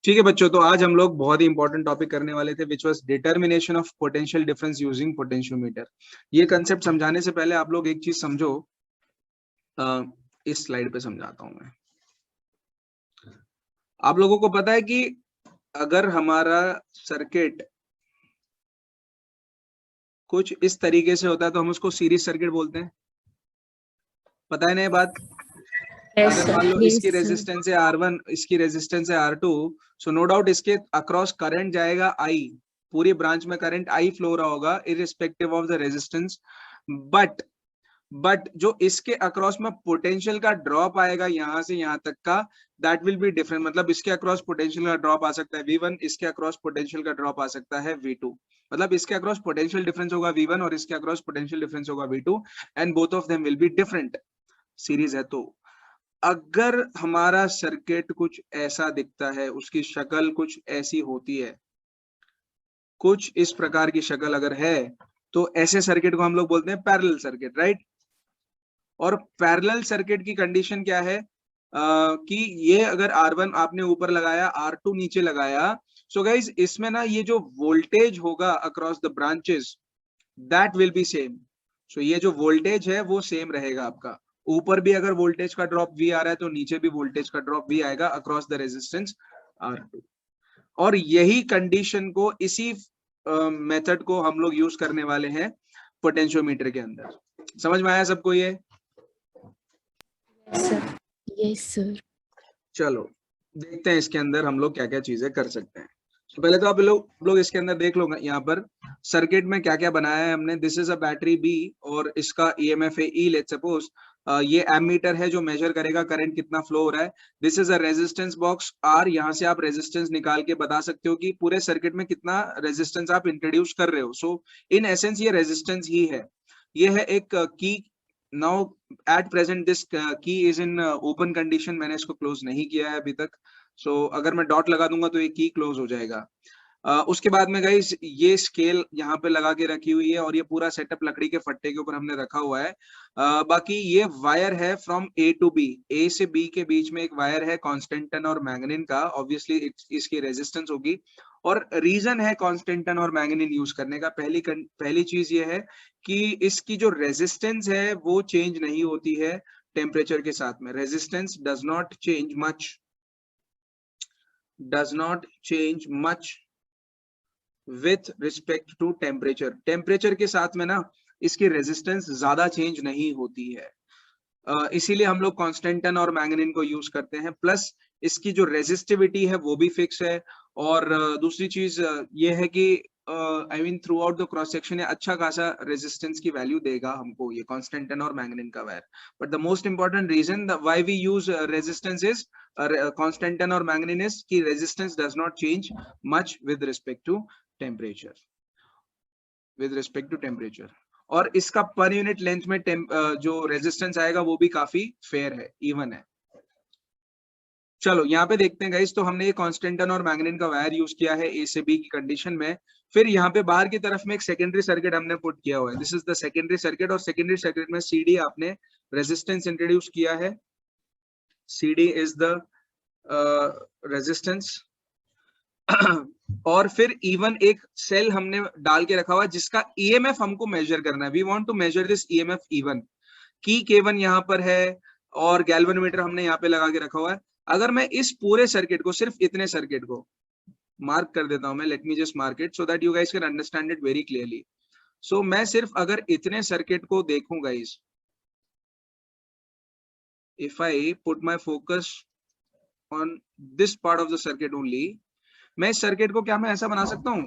ठीक है बच्चों, तो आज हम लोग बहुत ही इंपॉर्टेंट टॉपिक करने वाले थे, which was determination of potential difference using potentiometer. ये कंसेप्ट समझाने से पहले आप लोग एक चीज समझो। इस स्लाइड पे समझाता हूं मैं। आप लोगों को पता है कि अगर हमारा सर्किट कुछ इस तरीके से होता है तो हम उसको सीरीज सर्किट बोलते हैं। पता है ना ये बात? अगर मान लो इसकी रेजिस्टेंस है R1, इसकी रेजिस्टेंस है R2, सो नो डाउट इसके अक्रॉस करंट जाएगा I, पूरी ब्रांच में करंट I फ्लो रहा होगा irrespective of the resistance. But जो इसके अक्रॉस में पोटेंशियल का ड्रॉप आएगा यहां से यहां तक का, दैट विल बी डिफरेंट। मतलब इसके अक्रॉस पोटेंशियल का ड्रॉप आ सकता है V1, इसके अक्रॉस पोटेंशियल का ड्रॉप आ सकता है V2। मतलब इसके अक्रॉस पोटेंशियल डिफरेंस होगा V1 और इसके अक्रॉस पोटेंशियल डिफरेंस होगा V2, and both of them will be different. Series है तो अगर हमारा सर्किट कुछ ऐसा दिखता है, उसकी शक्ल कुछ ऐसी होती है, कुछ इस प्रकार की शक्ल अगर है, तो ऐसे सर्किट को हम लोग बोलते हैं पैरेलल सर्किट, राइट। और पैरेलल सर्किट की कंडीशन क्या है कि ये अगर R1 आपने ऊपर लगाया, R2 नीचे लगाया, सो गाइज इसमें ना ये जो वोल्टेज होगा across the branches that will be same. So ये जो वोल्टेज है वो सेम रहेगा आपका। ऊपर भी अगर वोल्टेज का ड्रॉप V आ रहा है तो नीचे भी वोल्टेज का ड्रॉप V आएगा अक्रॉस द रेजिस्टेंस R2। और यही कंडीशन को, इसी मेथड को हम लोग यूज करने वाले हैं पोटेंशियोमीटर के अंदर। समझ में आया सबको ये? Yes sir. चलो देखते हैं इसके अंदर हम लोग क्या क्या चीजें कर सकते हैं। तो पहले तो आप लोग इसके अंदर देख लो, यहाँ पर सर्किट में क्या क्या बनाया है हमने। This is a battery B और इसका EMF है E, लेट्स सपोज। ये एमीटर है जो मेजर करेगा करंट कितना फ्लो हो रहा है। This is a resistance box R, यहाँ से आप रेजिस्टेंस निकाल के बता सकते हो कि पूरे सर्किट में कितना रेजिस्टेंस आप इंट्रोड्यूस कर रहे हो। सो इन एसेंस ये रेजिस्टेंस ही है। ये है एक की। नाउ एट प्रेजेंट दिस की इज इन ओपन कंडीशन, मैंने इसको क्लोज नहीं किया है अभी तक। सो अगर मैं डॉट लगा दूंगा तो ये की क्लोज हो जाएगा। उसके बाद में गाइस ये स्केल यहाँ पे लगा के रखी हुई है और ये पूरा सेटअप लकड़ी के फट्टे के ऊपर हमने रखा हुआ है। बाकी ये वायर है from A to B, A से B के बीच में एक वायर है कॉन्स्टेंटन और मैग्नीन का। ऑब्वियसली इसकी रेजिस्टेंस होगी। और रीजन है कॉन्स्टेंटन और मैग्नीन यूज करने का, पहली चीज ये है कि इसकी जो रेजिस्टेंस है वो चेंज नहीं होती है टेम्परेचर के साथ में। Resistance does not change much with respect to temperature. Temperature के साथ में ना इसकी रेजिस्टेंस ज्यादा चेंज नहीं होती है। इसीलिए हम लोग कॉन्स्टेंटन और मैग्नीन को यूज करते हैं। प्लस इसकी जो रेजिस्टिविटी है वो भी फिक्स है। और दूसरी चीज ये है कि I mean through out the cross section अच्छा खासा रेजिस्टेंस की वैल्यू देगा हमको ये कॉन्स्टेंटन और मैग्नीन का wire. But the most important reason why we use resistance is constantan और मैग्नीन इज कि resistance does not change much with respect to temperature. और इसका पर यूनिट लेंथ में जो रेजिस्टेंस आएगा वो भी काफी फेयर है, इवन है। चलो यहाँ पे देखते हैं गाइस, तो हमने ये कॉन्स्टेंटन और मैग्नीन का वायर यूज किया है A से B की कंडीशन में। फिर यहाँ पे बाहर की तरफ में एक सेकेंडरी सर्किट हमने पुट किया हुआ है। This is the secondary circuit. और सेकेंडरी सर्किट में CD आपने रेजिस्टेंस इंट्रोड्यूस किया है। CD is the resistance. और फिर इवन एक सेल हमने डाल के रखा हुआ है जिसका EMF हमको मेजर करना है। We want to measure this EMF E1 की K1 यहाँ पर है और गैल्वेनोमीटर हमने यहाँ पे लगा के रखा हुआ है। अगर मैं इस पूरे सर्किट को, सिर्फ इतने सर्किट को मार्क कर देता हूं मैं, let me just mark it so that you guys can understand it very clearly. So मैं सिर्फ अगर इतने सर्किट को देखूं guys, if I put my focus on this part of the circuit only, मैं इस सर्किट को क्या मैं ऐसा बना सकता हूँ?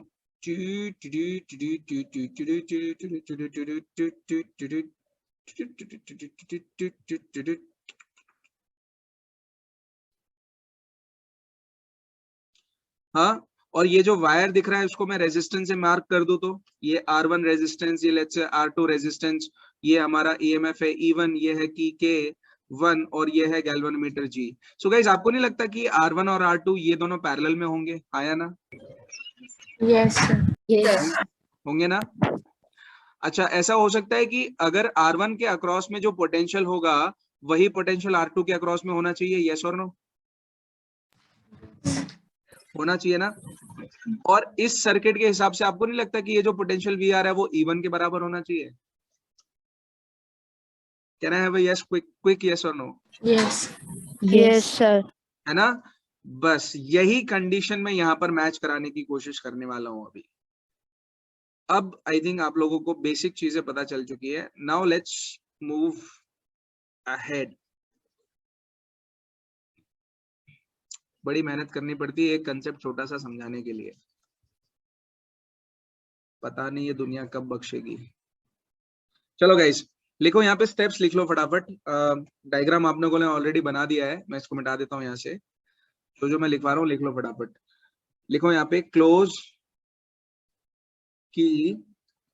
हाँ, और ये जो वायर दिख रहा है उसको मैं रेजिस्टेंस से मार्क कर दूं तो ये R1 रेजिस्टेंस, ये लेट्स से R2 रेजिस्टेंस, ये हमारा EMF है E1, ये है कि K1 और ये है गैल्वेनोमीटर G। सो गाइस आपको नहीं लगता कि R1 और R2 ये दोनों पैरेलल में होंगे? आया ना? यस यस होंगे ना? अच्छा, ऐसा हो सकता है कि अगर R1 के अक्रॉस में जो पोटेंशियल होगा वही पोटेंशियल R2 के अक्रॉस में होना चाहिए, यस और नो? होना चाहिए ना। और इस सर्किट के हिसाब से आपको नहीं लगता कि ये जो पोटेंशियल वी आर है वो E1 के बराबर होना चाहिए? Can I have a yes, quick yes और नो? Yes. Yes, sir. है ना। बस यही कंडीशन में यहाँ पर मैच कराने की कोशिश करने वाला हूं अभी। अब आई थिंक आप लोगों को बेसिक चीजें पता चल चुकी है। Now let's move ahead. बड़ी मेहनत करनी पड़ती है एक कंसेप्ट छोटा सा समझाने के लिए, पता नहीं ये दुनिया कब बख्शेगी। चलो गाइस, लिखो यहाँ पे स्टेप्स लिख लो फटाफट। डायग्राम आप लोगों ने ऑलरेडी बना दिया है, मैं इसको मिटा देता हूँ यहाँ से। तो जो मैं लिखवा रहा हूँ लिख लो फटाफट। लिखो यहाँ पे क्लोज की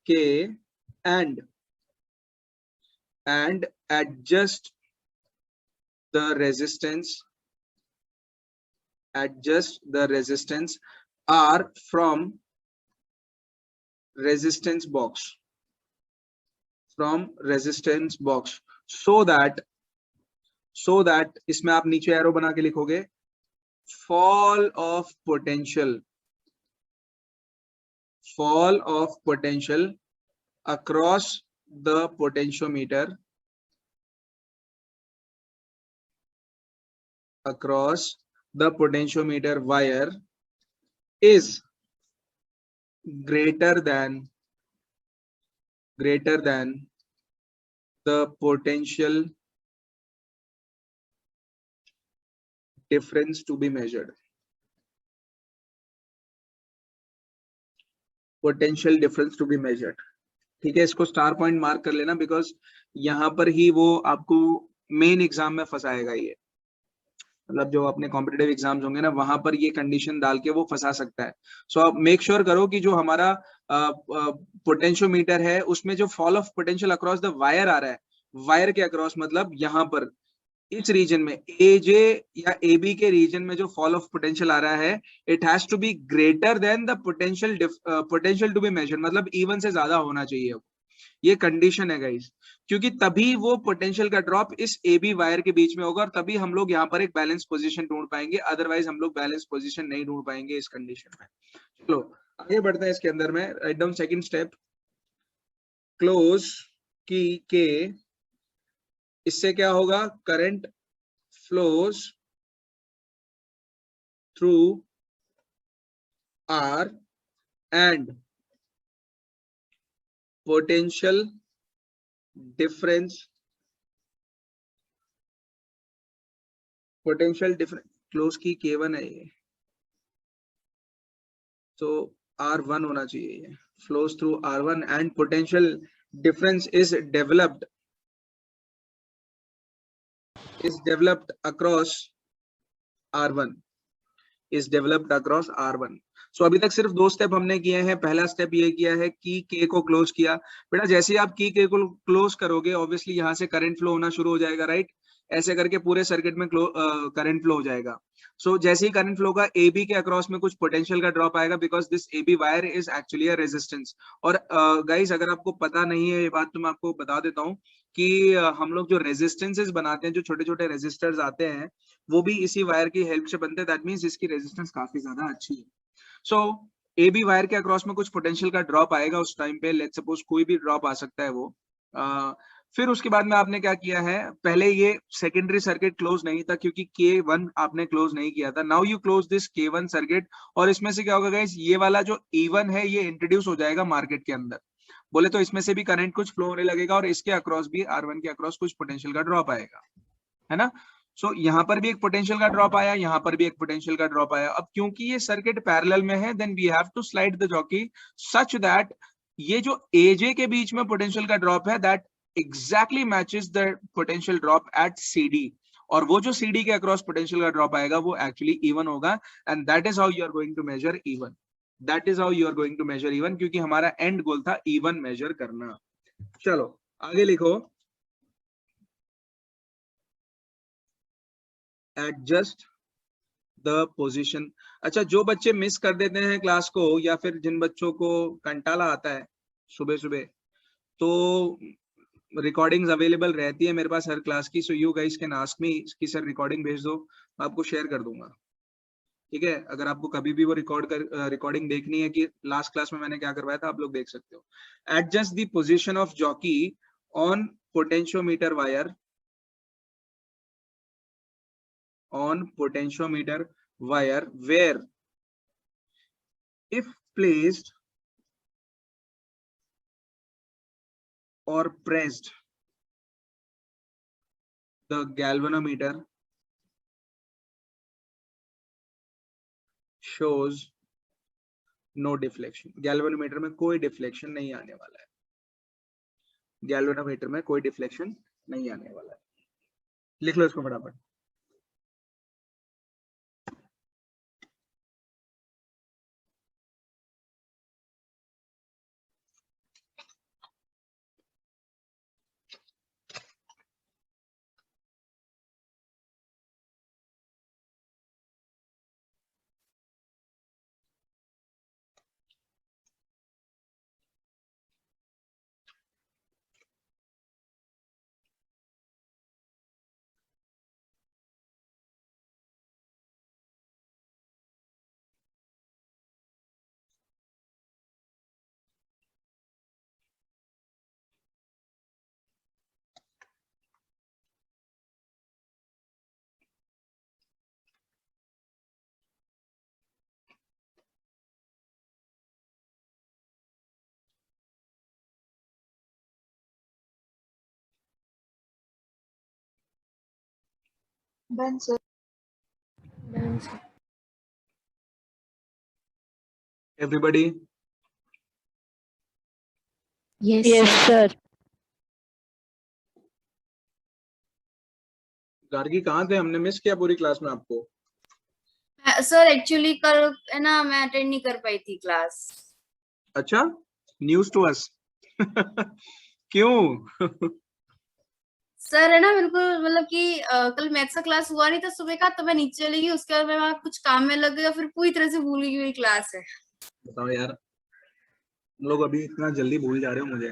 के and adjust the resistance are from resistance box so that इसमें आप नीचे एरो बना के लिखोगे fall of potential across the potentiometer wire is greater than the potential difference to be measured. Potential difference to be measured. ठीक है, इसको star point mark कर लेना, बिकॉज यहाँ पर ही वो आपको मेन एग्जाम में फंसाएगा ये। मतलब जो अपने कॉम्पिटिटिव एग्जाम्स होंगे ना, वहां पर ये कंडीशन डाल के वो फंसा सकता है। सो आप मेक श्योर करो कि जो हमारा पोटेंशियोमीटर है उसमें जो fall of potential across the wire आ रहा है, वायर के अक्रॉस मतलब यहाँ पर इस रीजन में एजे या एबी के रीजन में जो फॉल ऑफ पोटेंशियल आ रहा है, it has to be greater than the potential to be measure, मतलब E1 से ज्यादा होना चाहिए। ये कंडीशन है गाइस, क्योंकि तभी वो पोटेंशियल का ड्रॉप इस ए बी वायर के बीच में होगा और तभी हम लोग यहाँ पर एक बैलेंस पोजीशन ढूंढ पाएंगे, अदरवाइज हम लोग बैलेंस पोजीशन नहीं ढूंढ पाएंगे इस कंडीशन में। चलो आगे बढ़ते हैं इसके अंदर में। Write down second step, close key K, इससे क्या होगा, current flows through R and potential difference close key K1 है ये, तो R1 होना चाहिए। ये flows through R1 and potential difference is developed across R1 so अभी तक सिर्फ दो स्टेप हमने किए हैं। पहला स्टेप ये किया है कि के को क्लोज किया। बेटा जैसे ही आप की के को क्लोज करोगे, ऑब्वियसली यहाँ से करंट फ्लो होना शुरू हो जाएगा, राइट। ऐसे करके पूरे सर्किट में करंट फ्लो हो जाएगा। सो जैसे ही करंट फ्लो होगा, ए बी के अक्रॉस में कुछ पोटेंशियल का ड्रॉप आएगा, because this A B wire is actually a resistance. और गाइस अगर आपको पता नहीं है ये बात, तो मैं आपको बता देता हूँ कि हम लोग जो रेजिस्टेंसेस बनाते हैं, जो छोटे छोटे रेजिस्टर्स आते हैं, वो भी इसी वायर की हेल्प से बनते हैं। दैट मीन्स इसकी रेजिस्टेंस काफी ज्यादा अच्छी है। सो ए बी वायर के अक्रॉस में कुछ पोटेंशियल का ड्रॉप आएगा उस टाइम पे, लेट्स सपोज कोई भी ड्रॉप आ सकता है वो। फिर उसके बाद में आपने क्या किया है, पहले ये सेकेंडरी सर्किट क्लोज नहीं था क्योंकि K1 आपने क्लोज नहीं किया था। Now you close this K1 circuit, और इसमें से क्या होगा गाइस, ये वाला जो E1 है ये इंट्रोड्यूस हो जाएगा मार्केट के अंदर। बोले तो इसमें से भी करंट कुछ फ्लो होने लगेगा और इसके अक्रॉस भी R1 के अक्रॉस कुछ पोटेंशियल का ड्रॉप आएगा, है ना। सो यहाँ पर भी एक पोटेंशियल का ड्रॉप आया, यहाँ पर भी एक पोटेंशियल का ड्रॉप आया। अब क्योंकि ये सर्किट पैरेलल में है, then we have to slide the jockey such that ये जो एजे के बीच में पोटेंशियल का ड्रॉप है, that exactly matches the potential drop at CD, और वो जो CD के अक्रॉस पोटेंशियल का ड्रॉप आएगा वो एक्चुअली E1 होगा, and that is how you are going to measure E1. क्योंकि हमारा एंड गोल था E1 मेजर करना। चलो आगे लिखो, एडजस्ट द पोजीशन। अच्छा, जो बच्चे मिस कर देते हैं क्लास को, या फिर जिन बच्चों को कंटाला आता है सुबह सुबह, तो रिकॉर्डिंग्स अवेलेबल रहती है मेरे पास हर क्लास की। So you guys can ask me कि सर रिकॉर्डिंग भेज दो, मैं आपको शेयर कर दूंगा। ठीक है, अगर आपको कभी भी वो रिकॉर्डिंग देखनी है कि लास्ट क्लास में मैंने क्या करवाया था, आप लोग देख सकते हो। Adjust the position of jockey on potentiometer wire, on potentiometer wire, where if placed or pressed, the galvanometer shows no deflection. Galvanometer में कोई डिफ्लेक्शन नहीं आने वाला है, गैल्वेनोमीटर में कोई डिफ्लेक्शन नहीं आने वाला है। लिख लो इसको फटाफट। Done, sir. Done, sir. Everybody? Yes, Yes, sir. sir. Gargi कहाँ थे? हमने मिस किया पूरी क्लास में आपको। सर एक्चुअली कल है ना मैं अटेंड नहीं कर पाई थी क्लास। अच्छा, न्यूज टू अस। क्यों? सर है ना बिल्कुल मतलब कि कल मैथ्स का क्लास हुआ नहीं था सुबह का, तो मैं नीचे चली गई, उसके बाद मैं वहाँ कुछ काम में लग गई और फिर पूरी तरह से भूल गई हुई क्लास है। बताओ यार, तुम लोग अभी इतना जल्दी भूल जा रहे हो, मुझे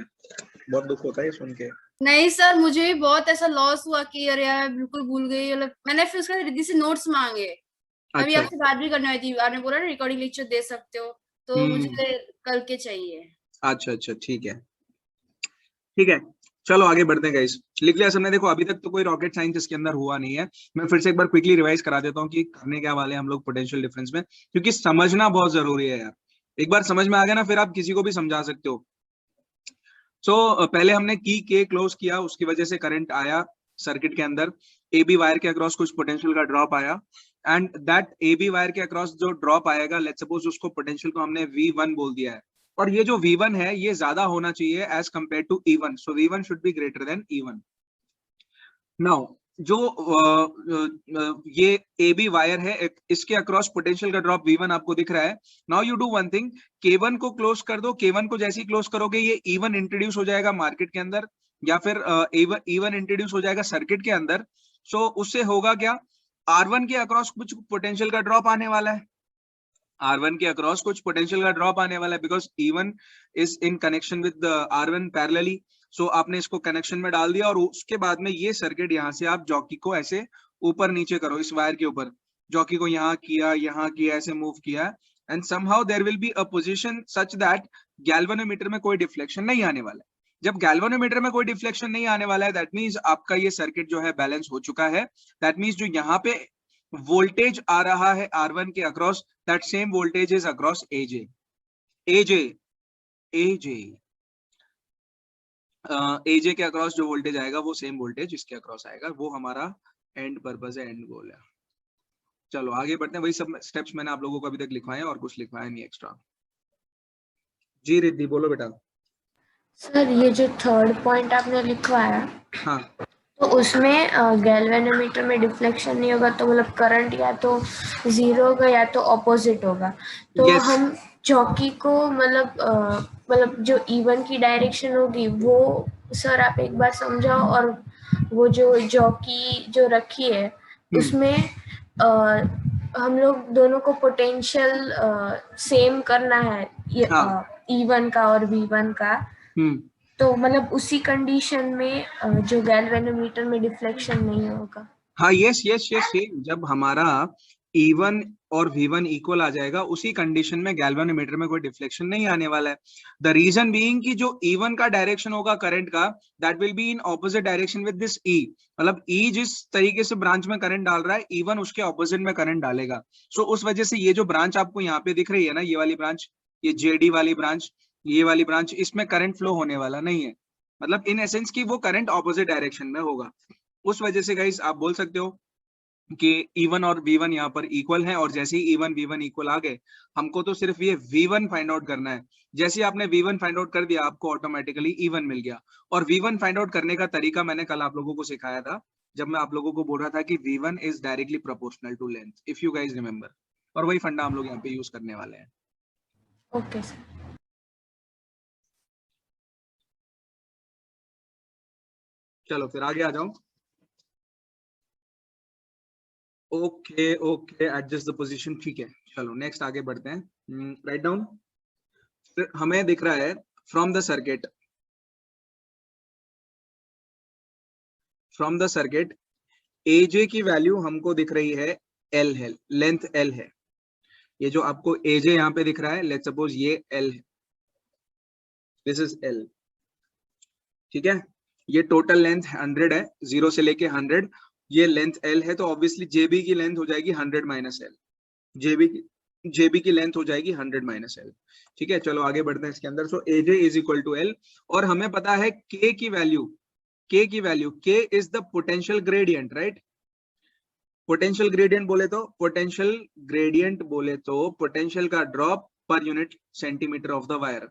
बहुत दुख होता है सुन के। नहीं सर, मुझे भी बहुत ऐसा लॉस हुआ कि अरे यार बिल्कुल भूल गई। मतलब मैंने फिर उसका रिद्धि से नोट्स मांगे। अभी अच्छा। आपसे बात भी करनी हुई थी, आपने बोला ना रिकॉर्डिंग लेक्चर दे सकते हो, तो मुझे कल के चाहिए। अच्छा अच्छा, ठीक है ठीक है, चलो आगे बढ़ते हैं गाइस। लिख लिया सबने? देखो अभी तक तो कोई रॉकेट साइंस इसके अंदर हुआ नहीं है। मैं फिर से एक बार क्विकली रिवाइज करा देता हूँ कि करने क्या वाले हम लोग पोटेंशियल डिफरेंस में, क्योंकि समझना बहुत जरूरी है यार। एक बार समझ में आ गया ना, फिर आप किसी को भी समझा सकते हो। पहले हमने की के क्लोज किया, उसकी वजह से करंट आया सर्किट के अंदर, ए बी वायर के अक्रॉस कुछ पोटेंशियल का ड्रॉप आया, and that A B wire के अक्रॉस जो ड्रॉप आएगा, लेट्स सपोज उसको पोटेंशियल को हमने V1 बोल दिया है, और ये जो V1 है ये ज्यादा होना चाहिए as compare to E1, so V1 should be greater than E1। Now जो ये ए बी वायर है, इसके अक्रॉस पोटेंशियल का ड्रॉप V1 आपको दिख रहा है। Now you do one thing, K1 को क्लोज कर दो। K1 को जैसे ही क्लोज करोगे ये E1 इंट्रोड्यूस हो जाएगा मार्केट के अंदर, या फिर E1 इंट्रोड्यूस हो जाएगा सर्किट के अंदर। सो उससे होगा क्या, R1 के अक्रॉस कुछ पोटेंशियल का ड्रॉप आने वाला है, R1 के अक्रॉस कुछ पोटेंशियल का ड्रॉप आने वाला है, because E1 is in connection with R1 parallelly. So आपने इसको कनेक्शन में डाल दिया, और उसके बाद में ये सर्किट यहाँ से आप जॉकी को ऐसे ऊपर नीचे करो, इस वायर के ऊपर जॉकी को यहाँ किया, ऐसे मूव किया, and somehow there will be a position such that galvanometer में कोई डिफ्लेक्शन नहीं आने वाला है। जब गैल्वेनोमीटर में कोई डिफ्लेक्शन नहीं आने वाला है, दैट मीन्स आपका ये सर्किट जो है बैलेंस हो चुका है। दैट मीन्स जो यहाँ पे वोल्टेज आ रहा है R1 के across, that same voltage is across AJ के अक्रॉस जो वोल्टेज आएगा वो सेम वोल्टेज इसके अक्रॉस आएगा। वो हमारा एंड पर्पस है, एंड गोल है। चलो आगे बढ़ते हैं। वही सब स्टेप्स मैंने आप लोगों को अभी तक लिखवाए हैं और कुछ लिखवाया नहीं एक्स्ट्रा। जी रिद्धि बोलो बेटा। सर ये जो थर्ड पॉइंट आपने लिखवाया, हाँ, तो उसमें गैल्वेनोमीटर में डिफ्लेक्शन नहीं होगा, तो मतलब करंट या तो जीरो होगा या तो ऑपोजिट होगा। तो Yes. हम चौकी को मतलब जो E1 की डायरेक्शन होगी वो सर आप एक बार समझाओ, और वो जो चौकी जो रखी है उसमें हम लोग दोनों को पोटेंशियल सेम करना है, E1 का और V1 का। तो मतलब उसी कंडीशन में जो गैल्वेनोमीटर में डिफ्लेक्शन नहीं होगा। हाँ, यस। जब हमारा E1 और V1 इक्वल आ जाएगा, उसी कंडीशन में गैल्वेनोमीटर में कोई डिफ्लेक्शन नहीं आने वाला है। द रीजन बीइंग कि जो E1 का डायरेक्शन होगा करंट का, that will be in opposite direction with this E। मतलब E जिस तरीके से ब्रांच में करंट डाल रहा है, E1 उसके ऑपोजिट में करंट डालेगा। सो उस वजह से ये जो ब्रांच आपको यहाँ पे दिख रही है ना, ये वाली ब्रांच, ये JD वाली ब्रांच, ये वाली ब्रांच, इसमें करंट फ्लो होने वाला नहीं है। मतलब इन एसेंस कि वो करंट ऑपोजिट डायरेक्शन में होगा। उस वजह से गाइस आप बोल सकते हो कि E1 और V1 यहाँ पर इक्वल है, और जैसे ही E1 V1 इक्वल आ गए, हमको तो सिर्फ ये V1 फाइंड आउट करना है। जैसे आपने V1 फाइंड आउट कर दिया, आपको ऑटोमेटिकली E1 मिल गया। और V1 फाइंड आउट करने का तरीका मैंने कल आप लोगों को सिखाया था, जब मैं आप लोगों को बोल रहा था कि V1 is directly proportional to length, if you guys remember. और वही फंडा हम लोग यहाँ पे यूज करने वाले हैं। Okay sir. चलो फिर आगे आ जाओ। Okay okay, adjust the position, ठीक है। चलो नेक्स्ट आगे बढ़ते हैं। Write down. हमें दिख रहा है from the circuit, from the circuit AJ की वैल्यू हमको दिख रही है L है, लेंथ L है। ये जो आपको AJ यहाँ पे दिख रहा है, लेट्स सपोज ये L है, दिस इज L, ठीक है। ये टोटल लेंथ 100 है, 0 से लेके 100, ये लेंथ L है। तो ऑब्वियसली JB की लेंथ हो जाएगी 100 माइनस L, JB की लेंथ हो जाएगी 100 माइनस L, ठीक है। चलो आगे बढ़ते हैं इसके अंदर। So AJ is equal to L, और हमें पता है K की value, K is the potential gradient, right. Potential gradient बोले तो पोटेंशियल का ड्रॉप पर unit centimetre of the wire.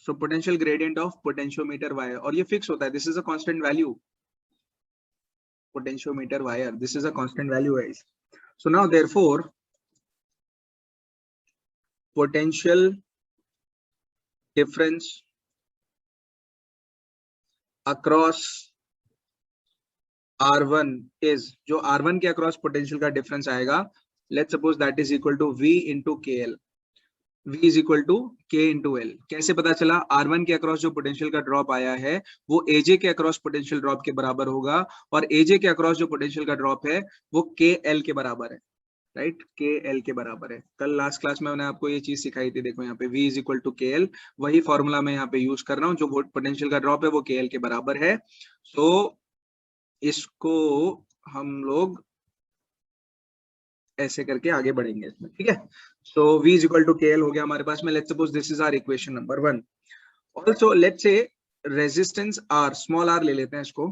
So potential gradient of potentiometer wire, और ये फिक्स होता है, this is a constant value, potentiometer wire, this is a constant value guys. So now therefore potential difference across R1 is, जो R1 के across potential का difference आएगा, let's suppose that is equal to V into KL, V is equal to K into L। कैसे पता चला? R1 के across जो potential का ड्रॉप आया है वो AJ के अक्रॉस पोटेंशियल ड्रॉप के बराबर होगा, और AJ के अक्रॉस जो पोटेंशियल का ड्रॉप है वो KL के बराबर है, राइट, KL के बराबर है। कल लास्ट क्लास में मैंने आपको ये चीज सिखाई थी, देखो यहाँ पे V is equal to KL, वही फॉर्मूला मैं यहाँ पे यूज कर रहा हूँ। जो पोटेंशियल का ड्रॉप है वो KL के बराबर है। तो इसको हम लोग ऐसे करके आगे बढ़ेंगे इसमें, ठीक है। So V is equal to KL हो गया हमारे पास में। Let's suppose this is our equation number 1। Also let's say resistance R, small r ले लेते हैं इसको।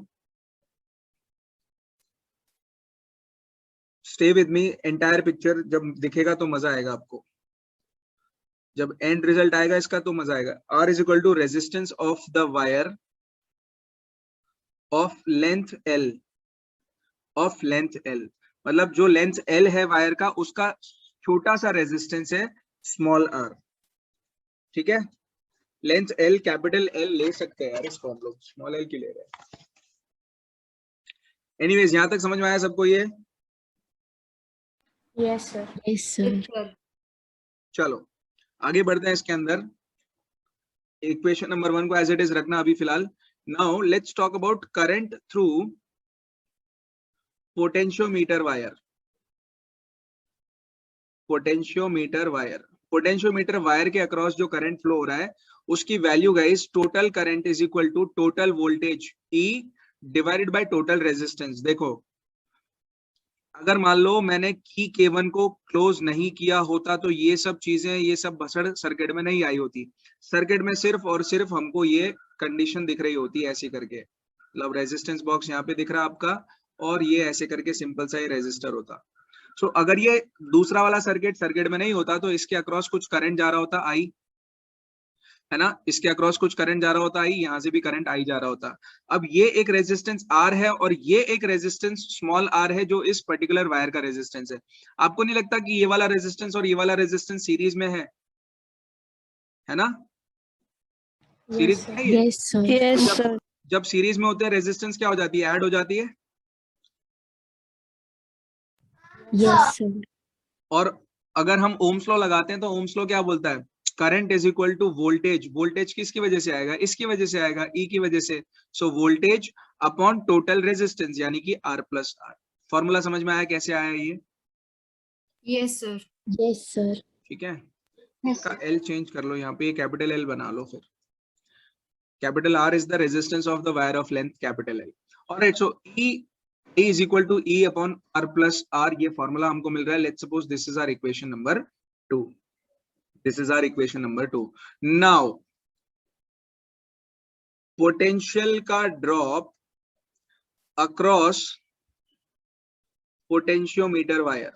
Stay with me, entire picture जब दिखेगा तो मजा आएगा आपको, जब एंड रिजल्ट आएगा इसका तो मजा आएगा। R is equal to resistance of the wire of length L, of length L, मतलब जो लेंथ L है वायर का, उसका छोटा सा रेजिस्टेंस है स्मॉल r, ठीक है। लेंथ L, कैपिटल L ले सकते हैं यार, इसको हम लोग स्मॉल l की ले रहे हैं। एनीवेज, यहां तक समझ में आया सबको ये? Yes sir. Yes sir. चलो आगे बढ़ते हैं इसके अंदर। इक्वेशन नंबर 1 को एज इट इज रखना अभी फिलहाल। Now let's talk about current through potentiometer wire. Potentiometer wire के अक्रॉस जो करंट फ्लो हो रहा है उसकी value guys, total current is equal to total voltage E divided by total resistance. देखो अगर मान लो मैंने की K1 को क्लोज नहीं किया होता तो ये सब चीजें, ये सब भसड़ सर्किट में नहीं आई होती। सर्किट में सिर्फ और सिर्फ हमको ये कंडीशन दिख रही होती है ऐसे करके, मतलब रेजिस्टेंस बॉक्स यहाँ पे दिख रहा है आपका, और ये ऐसे करके सिंपल सा ही रेजिस्टर होता। सो अगर ये दूसरा वाला सर्किट में नहीं होता तो इसके अक्रॉस कुछ करंट जा रहा होता I, है ना, इसके अक्रॉस कुछ करंट जा रहा होता I, यहाँ से भी करंट I जा रहा होता। अब ये एक रेजिस्टेंस R है और ये एक रेजिस्टेंस स्मॉल r है जो इस पर्टिकुलर वायर का रेजिस्टेंस है। आपको नहीं लगता कि ये वाला रेजिस्टेंस और ये वाला रेजिस्टेंस सीरीज में है ना? सीरीज में है ये? Yes sir. Yes sir. जब सीरीज में होते हैं रेजिस्टेंस क्या हो जाती है? ऐड हो जाती है। Yes sir. और अगर हम ओम्स लॉ लगाते हैं तो ओम्स लॉ क्या बोलता है? Current is equal to voltage. Voltage किसकी वजह से आएगा? इसकी वजह से आएगा, E की वजह से। So voltage upon total resistance यानी कि R प्लस R। फॉर्मूला समझ में आया कैसे आया ये? Yes sir. Yes, sir. ठीक है, यस इसका सर। एल चेंज कर लो, यहाँ पे कैपिटल एल बना लो। फिर capital R is the resistance of the wire of length capital L. Alright, so E is equal to E upon R plus R, ये फॉर्मूला हमको मिल रहा है। Let's suppose this is our equation number 2, this is our equation number 2। Now potential का drop across potentiometer wire,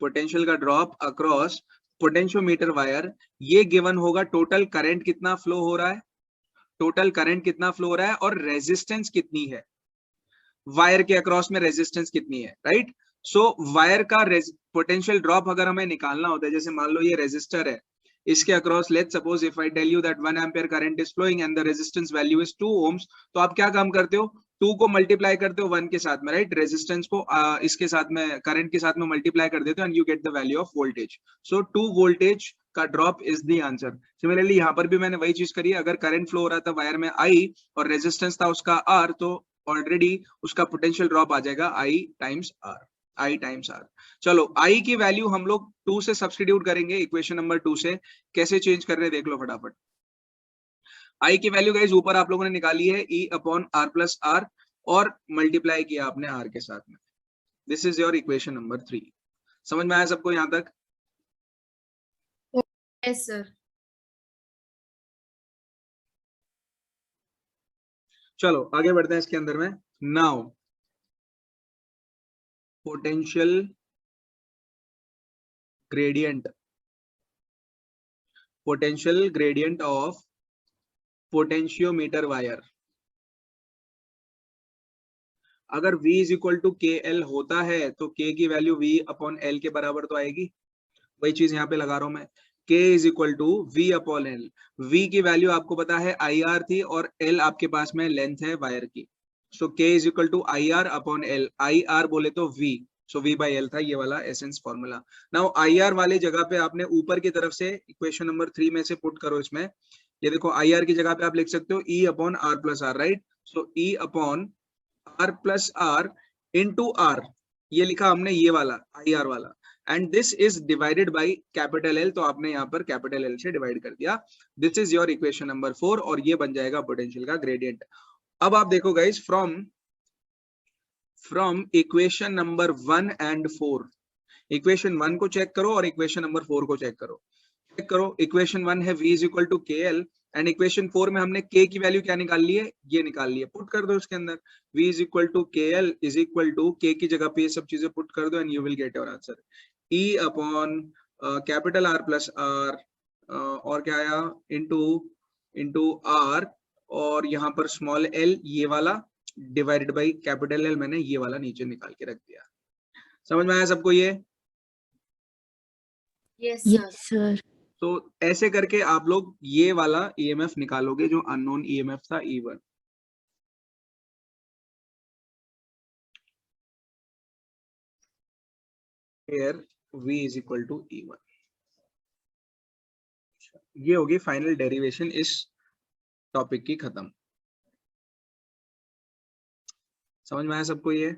potential का drop across potentiometer wire, ये given होगा total current कितना फ्लो हो रहा है, टोटल करंट कितना फ्लो हो रहा है और रेजिस्टेंस कितनी है, वायर के अक्रॉस में रेजिस्टेंस कितनी है, राइट। सो वायर का पोटेंशियल ड्रॉप अगर हमें निकालना होता है, जैसे मान लो ये रेजिस्टर है, इसके across let's suppose if I tell you that 1 ampere current is flowing and the resistance value is 2 ohms, तो आप क्या काम करते हो, 2 को मल्टीप्लाई करते हो 1 के साथ में, राइट, रेजिस्टेंस को इसके साथ में, करंट के साथ में मल्टीप्लाई कर देते हो and you get the value of voltage. So 2 voltage का drop is the answer. Similarly यहाँ पर भी मैंने वही चीज करी है, अगर करंट फ्लो हो रहा था वायर में I और रेजिस्टेंस था उसका R, तो ऑलरेडी उसका पोटेंशियल ड्रॉप आ जाएगा I times R, I times R। चलो I की वैल्यू हम लोग 2 से सब्स्टिट्यूट करेंगे, इक्वेशन नंबर 2 से। कैसे चेंज कर रहे हैं देख लो फटाफट। I की वैल्यू गाइस ऊपर आप लोगों ने निकाली है E upon R plus R और मल्टीप्लाई किया आपने R के साथ में। This is your equation number 3। समझ में आया सबको यहाँ तक? Yes sir. चलो आगे बढ़ते हैं इसके अंदर में। Now potential gradient, potential gradient of potentiometer wire, अगर V is equal to K L होता है तो K की वैल्यू V अपॉन एल के बराबर तो आएगी। वही चीज यहाँ पे लगा रहा हूं मैं, K is equal to V upon L. V की वैल्यू आपको पता है IR थी और L आपके पास में लेंथ है वायर की। So K is equal to IR upon L, IR बोले तो V, so V by L था ये वाला एसेंस फॉर्मूला। नाउ IR वाले जगह पे आपने ऊपर की तरफ से इक्वेशन नंबर 3 में से पुट करो इसमें। ये देखो IR की जगह पे आप लिख सकते हो E upon R plus R, right. So E upon R plus R into R, ये लिखा हमने ये वाला IR वाला, and this is divided by capital L, तो आपने यहाँ पर कैपिटल L से डिवाइड कर दिया। This is your equation number 4 और ये बन जाएगा पोटेंशियल का ग्रेडियंट। अब आप देखो guys, from equation number 1 and 4, equation 1 को चेक करो और इक्वेशन नंबर 4 को चेक करो। चेक करो, इक्वेशन 1 है V is equal to K L and equation 4 में हमने K की वैल्यू क्या निकाल ली है, ये निकाल ली है। पुट कर दो उसके अंदर, V is equal to K L is equal to K की जगह पे ये सब चीजें पुट कर दो and you will get your answer. E upon capital R plus R और क्या आया इंटू R, और यहाँ पर स्मॉल l ये वाला डिवाइडेड बाई कैपिटल L, मैंने ये वाला नीचे निकाल के रख दिया। समझ में आया सबको ये? Yes Yes, sir. sir. तो ऐसे करके आप लोग ये वाला EMF निकालोगे जो अननोन EMF था E1। Here V is equal to E1। ये होगी फाइनल डेरिवेशन इस टॉपिक की खत्म। समझ में आया सबको ये?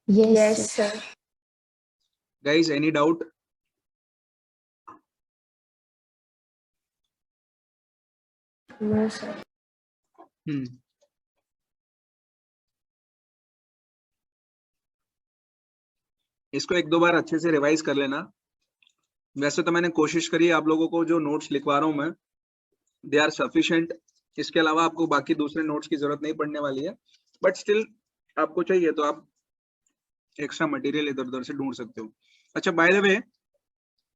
Yes, Yes, sir. sir. Guys any doubt? No, sir. इसको एक दो बार अच्छे से रिवाइज कर लेना। वैसे तो मैंने कोशिश करी है आप लोगों को जो नोट्स लिखवा रहा हूं मैं, दे आर सफिशिएंट। इसके अलावा आपको बाकी दूसरे नोट्स की जरूरत नहीं पड़ने वाली है, बट स्टिल आपको चाहिए तो आप एक्स्ट्रा मटेरियल इधर उधर से ढूंढ सकते हो। अच्छा, बाय द वे,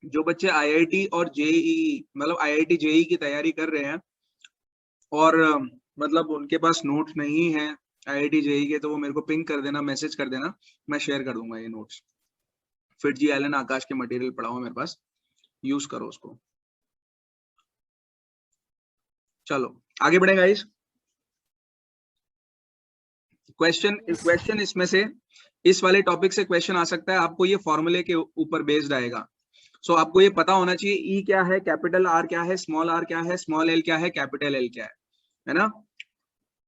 जो बच्चे IIT और JEE मतलब IIT JEE की तैयारी कर रहे हैं और मतलब उनके पास नोट्स नहीं है IIT JEE के, तो वो मेरे को पिंग कर देना, मैसेज कर देना, मैं शेयर कर दूंगा ये नोट्स। फिटजी एलन आकाश के मटेरियल पड़ा हुआ मेरे पास, यूज करो उसको। चलो आगे बढ़े गाइस। क्वेश्चन इसमें से, इस वाले टॉपिक से क्वेश्चन आ सकता है, आपको ये फॉर्मूले के ऊपर बेस्ड आएगा। सो आपको ये पता होना चाहिए E क्या है, कैपिटल R क्या है, स्मॉल r क्या है, स्मॉल l क्या है, कैपिटल L क्या है ना?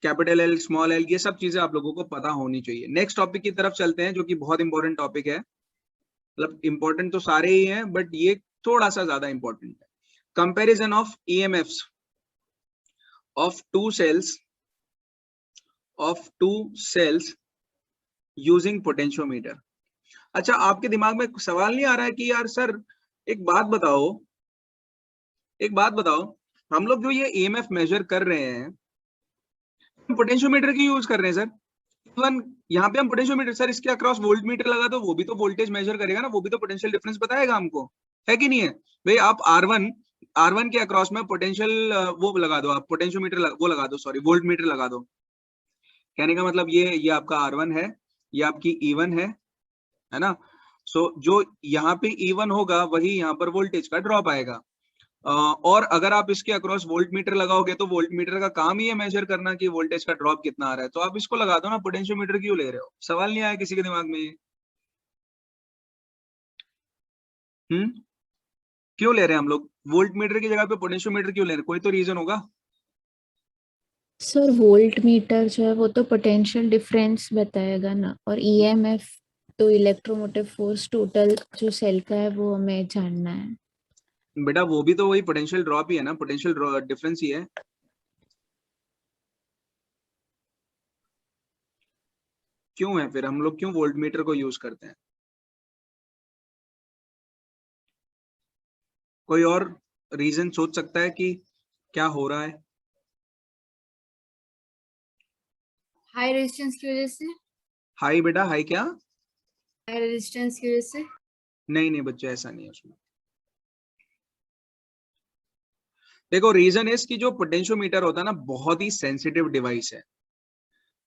कैपिटल एल, स्मॉल एल, ये सब चीजें आप लोगों को पता होनी चाहिए। नेक्स्ट टॉपिक की तरफ चलते हैं जो कि बहुत इंपॉर्टेंट टॉपिक है, मतलब इंपॉर्टेंट तो सारे ही हैं बट ये थोड़ा सा ज्यादा इंपॉर्टेंट है। Comparison of EMFs of two cells using potentiometer. अच्छा, आपके दिमाग में सवाल नहीं आ रहा है कि यार सर एक बात बताओ, हम लोग जो ये ईएमएफ मेजर कर रहे हैं पोटेंशियोमीटर क्यों यूज कर रहे हैं सर? इवन यहाँ पे हम पोटेंशियोमीटर, सर इसके अक्रॉस वोल्ट मीटर लगा दो, वो भी तो वोल्टेज मेजर करेगा ना, वो भी तो पोटेंशियल डिफरेंस बताएगा हमको, है कि नहीं है भाई? आप R1 के अक्रॉस में पोटेंशियल वो लगा दो, आप पोटेंशियोमीटर वो लगा दो, सॉरी वोल्ट मीटर लगा दो। कहने का मतलब ये आपका R1 है, ये आपकी E1 है ना? सो जो यहाँ पे E1 होगा वही यहाँ पर वोल्टेज का ड्रॉप आएगा। और अगर आप इसके अक्रॉस वोल्ट मीटर लगाओगे तो वोल्ट मीटर का काम ही है मेजर करना कि वोल्टेज का ड्रॉप कितना आ रहा है, तो आप इसको लगा दो ना, पोटेंशियोमीटर क्यों ले रहे हो? सवाल नहीं आया किसी के दिमाग में ये? क्यों ले रहे हैं हम लोग वोल्ट मीटर की जगह पे पोटेंशियोमीटर क्यों ले रहे हैं? कोई तो रीजन होगा। सर वोल्ट मीटर जो है वो तो पोटेंशियल डिफरेंस बताएगा ना, और ईएमएफ तो इलेक्ट्रोमोटिव फोर्स टोटल जो सेल का है वो हमें जानना है। बेटा वो भी तो वही पोटेंशियल ड्रॉप ही है ना, पोटेंशियल डिफरेंस ही है। क्यों है फिर हम लोग क्यों वोल्ट मीटर को यूज करते हैं? कोई और रीजन सोच सकता है कि क्या हो रहा है? हाई रेजिस्टेंस की वजह से। हाई बेटा, हाई क्या? हाई रेजिस्टेंस की वजह से। नहीं बच्चे, ऐसा नहीं है उसमें। देखो रीजन इज कि जो पोटेंशियोमीटर होता है ना बहुत ही सेंसिटिव डिवाइस है,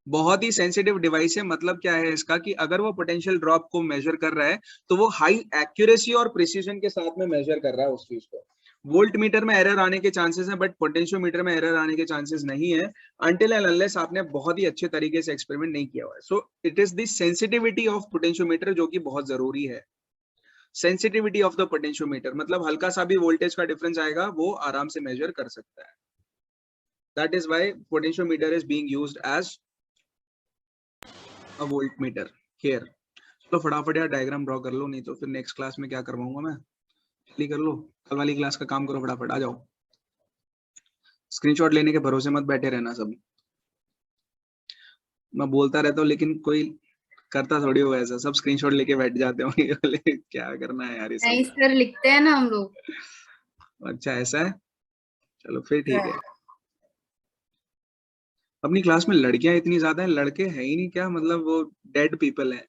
बहुत ही सेंसिटिव डिवाइस है। मतलब क्या है इसका कि अगर वो पोटेंशियल ड्रॉप को मेजर कर रहा है तो वो हाई एक्यूरेसी और प्रिसीजन के साथ में मेजर कर रहा है उस चीज को। वोल्ट मीटर में एरर आने के चांसेस हैं बट पोटेंशियोमीटर में एरर आने के चांसेस नहीं है अनटिल एंड अनलेस आपने बहुत ही अच्छे तरीके से एक्सपेरिमेंट नहीं किया हुआ है। So it is the sensitivity of potentiometer जो कि बहुत जरूरी है। सेंसिटिविटी ऑफ द पोटेंशियोमीटर मतलब हल्का सा भी वोल्टेज का डिफरेंस आएगा वो आराम से मेजर कर सकता है। That is why potentiometer is being used as a voltmeter here. चलो फटाफट यार डायग्राम ड्रॉ कर लो, नहीं तो फिर नेक्स्ट क्लास में क्या करवाऊंगा मैं। जल्दी कर लो, कल वाली क्लास का काम करो फटाफट, आ जाओ। स्क्रीनशॉट लेने के भरोसे मत बैठे रहना सब। मैं बोलता रहता हूँ लेकिन कोई करता थोड़ी होगा ऐसा, सब स्क्रीनशॉट लेके बैठ जाते होंगे बोले क्या करना है यार नहीं इसे। सर, लिखते हैं ना हम लोग। अच्छा ऐसा है, चलो फिर ठीक है। अपनी क्लास में लड़कियां इतनी ज्यादा हैं, लड़के हैं ही नहीं क्या? मतलब वो डेड पीपल हैं।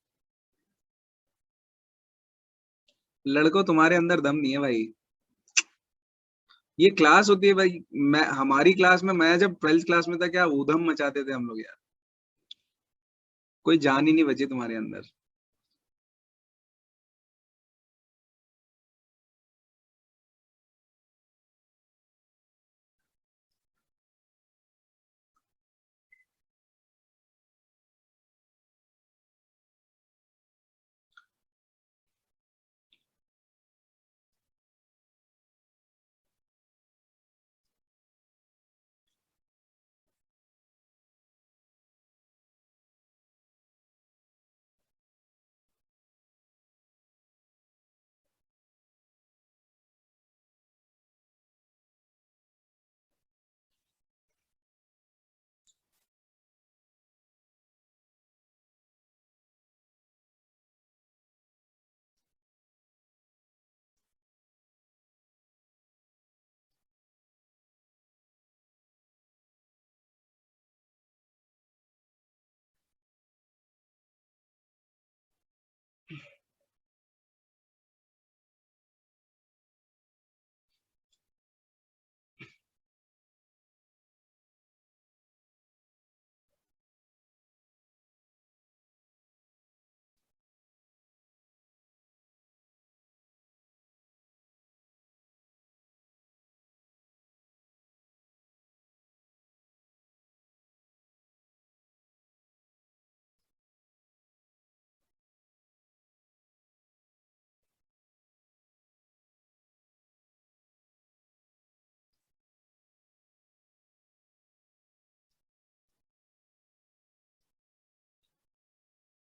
लड़कों तुम्हारे अंदर दम नहीं है भाई। ये क्लास होती है भाई, मैं हमारी क्लास में, मैं जब 12th क्लास में था क्या ऊधम मचाते थे हम लोग यार। कोई जान ही नहीं बची तुम्हारे अंदर।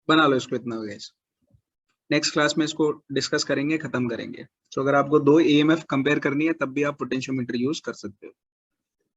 बना लो इसको इतना गाइस, नेक्स्ट क्लास में इसको डिस्कस करेंगे, खत्म करेंगे। तो अगर आपको दो EMF कंपेयर करनी है तब भी आप पोटेंशियोमीटर यूज कर सकते हो।